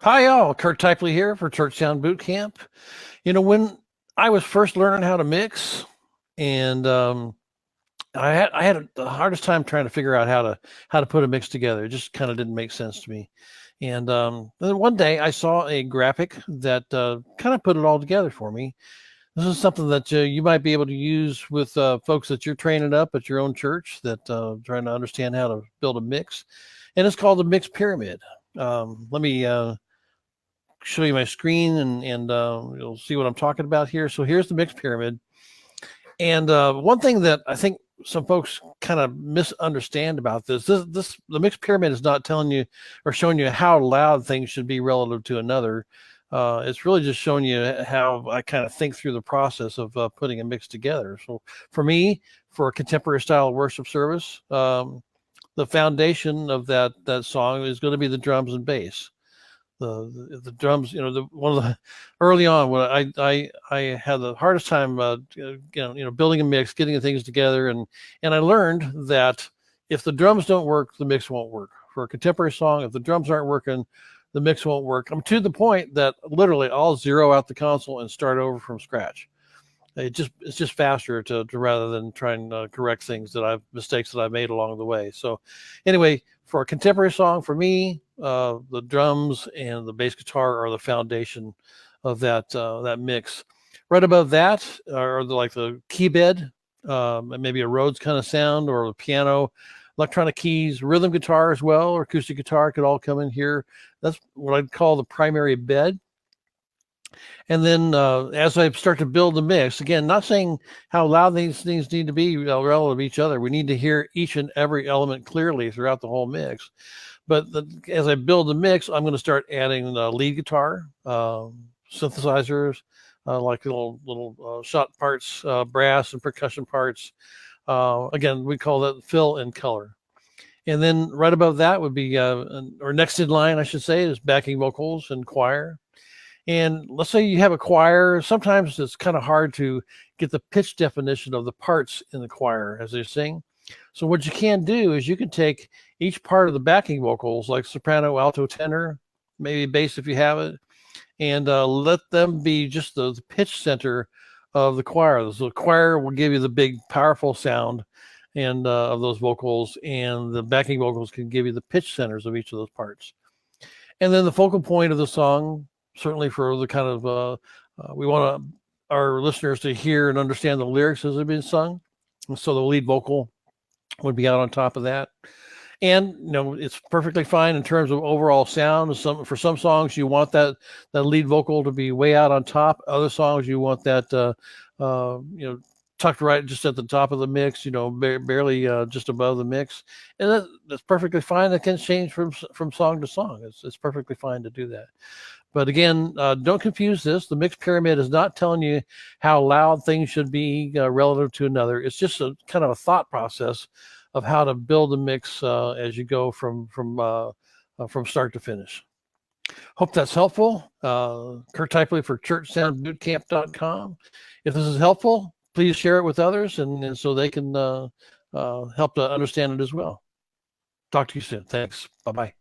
Hi, y'all. Kurt Typley here for Church Sound Boot Camp. When I was first learning how to mix, and I had the hardest time trying to figure out how to put a mix together. It just kind of didn't make sense to me. And then one day I saw a graphic that kind of put it all together for me. This is something that you might be able to use with folks that you're training up at your own church that trying to understand how to build a mix, and it's called the mix pyramid. Let me show you my screen and you'll see what I'm talking about here. So here's the mixed pyramid. And one thing that I think some folks kind of misunderstand about this, the mixed pyramid is not telling you or showing you how loud things should be relative to another. It's really just showing you how I kind of think through the process of putting a mix together. So for me, for a contemporary style worship service, the foundation of that song is going to be the drums and bass. The drums, one of the early on when I had the hardest time building a mix, getting the things together, and I learned that if the drums don't work, the mix won't work. For a contemporary song, if the drums aren't working, the mix won't work. I'm to the point that literally I'll zero out the console and start over from scratch. It's just faster to rather than trying to correct mistakes that I've made along the way. So anyway, for a contemporary song, for me, the drums and the bass guitar are the foundation of that mix. Right above that are the key bed, and maybe a Rhodes kind of sound, or the piano, electronic keys, rhythm guitar as well, or acoustic guitar could all come in here. That's what I'd call the primary bed. And then as I start to build the mix, again, not saying how loud these things need to be relative to each other. We need to hear each and every element clearly throughout the whole mix. But as I build the mix, I'm going to start adding lead guitar, synthesizers, like little shot parts, brass and percussion parts. Again, we call that fill and color. And then right above that would be, or next in line, I should say, is backing vocals and choir. And let's say you have a choir. Sometimes it's kind of hard to get the pitch definition of the parts in the choir as they sing. So what you can do is you can take each part of the backing vocals, like soprano, alto, tenor, maybe bass if you have it, and let them be just the pitch center of the choir. So the choir will give you the big, powerful sound and of those vocals, and the backing vocals can give you the pitch centers of each of those parts. And then the focal point of the song, certainly for the kind of we want our listeners to hear and understand the lyrics as they've been sung. And so the lead vocal would be out on top of that. And it's perfectly fine in terms of overall sound. For some songs you want that lead vocal to be way out on top. Other songs you want that tucked right just at the top of the mix, barely just above the mix. And that's perfectly fine. It can change from song to song. It's perfectly fine to do that. But again, don't confuse this. The mix pyramid is not telling you how loud things should be relative to another. It's just a kind of a thought process of how to build a mix as you go from start to finish. Hope that's helpful. Kurt Typley for churchsoundbootcamp.com. If this is helpful, please share it with others and so they can help to understand it as well. Talk to you soon. Thanks. Bye-bye.